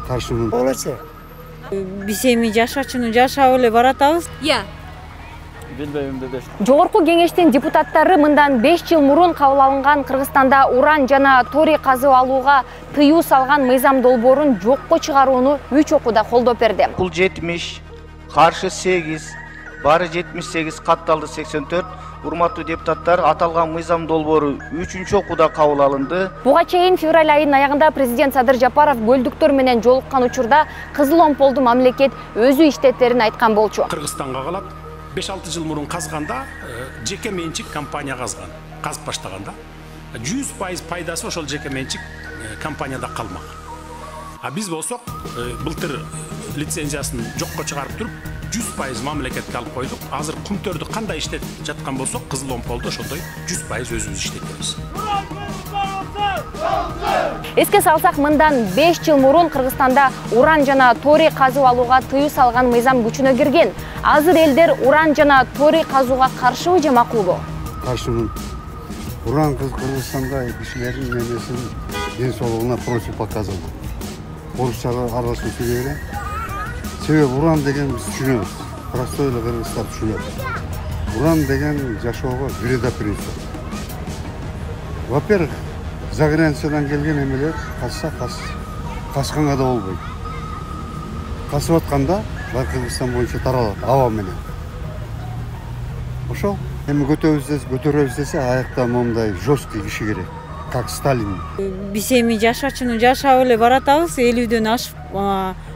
каршымын. Болачы. Биз эми жашачыны жашап эле баратабыз. Билбейм деди. Жогорку кеңештин депутаттары мындан 5 жыл мурун кабыл алынган Кыргызстанда уран жана торий казып алууга тыюу салган мыйзам долбоорун жокко чыгарууну 3 окууда колдоп берди. Бул 70, каршы 8, бары 78, катталды 84. Урматтуу депутаттар, аталган мыйзам долбоору 3-окууда кабыл алынды. Буга чейин февраль айынын аягында президент Садыр Жапаров көлдүктөр менен жолуккан учурда кызыл омполду мамлекет өзү иштеттерин айткан болчу. Кыргызстанга калат 5-6 жыл мурун казганда жеке менчик компания казган. Казып баштаганда 100% пайдасы ошол жеке менчик компанияда калмак. А биз болсок былтыр лицензиясын жокко чыгарып туруп 100% мамлекетке алып койдук. Азыр кумтөрдү кандай иштетип жаткан болсок, кызыл омполду ошондой 100% өзүбүз иштетебиз. Эске салсак, мындан 5 жыл мурун Кыргызстанда уран жана торий казып алууга тыюу салган мыйзам күчүнө кирген. Азыр элдер уран жана торий казууга каршыбы же макулбу? Каршымын. Уран Кыргызстанда кишилердин немесин ден соолугуна против показывал. Орусчага аралашуу себеби. Себеби уран деген биз түшүнөбүз. Простой эле кыргыздар түшүнөт. Уран деген жашоого вреда принесет. Во-первых, за границадан келген эмелер качканга да болбойт. Касып атканда Кыргызстан боюнча таралат аба менен. Ошол эми көтөрөбүз десе, аякта момундай жесткий киши керек, как Сталин. Биз эми жашачыны жашап эле баратабыз, 50дөн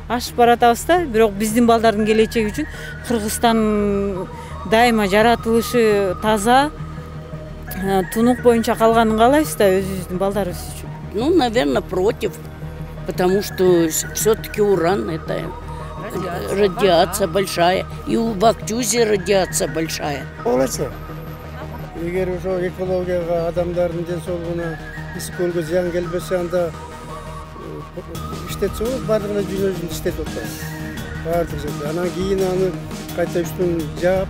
ашып баратабыз да. Бирок биздин балдардын келечеги үчүн Кыргызстан дайыма жаратылышы таза, тунук боюнча калганын каалайбыз да өзүбүздүн балдарыбыз үчүн. Ну, наверное, против, потому что все-таки уран это радиация большая, и у Бактюзе радиация большая. Болачы. Эгер ошо экологияга, адамдардын ден соолугуна, ис-көлгө зыян келбесе, анда иштетсе болот, бардыгына жүзүн иштетип атат. Бардык жерде. Анан кийин аны кайта үстүн жаап,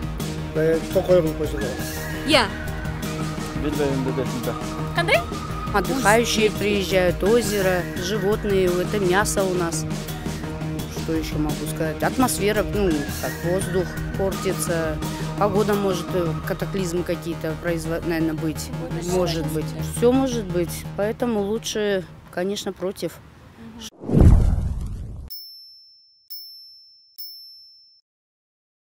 токой кылып койсо болот. Билбейм деди. Кандай? Отдыхающие приезжают, озеро, животные, это мясо у нас. Что еще могу сказать? Атмосфера, как воздух портится, погода может, катаклизмы какие-то наверное, быть. Может быть. Все может быть. Поэтому лучше, конечно, против.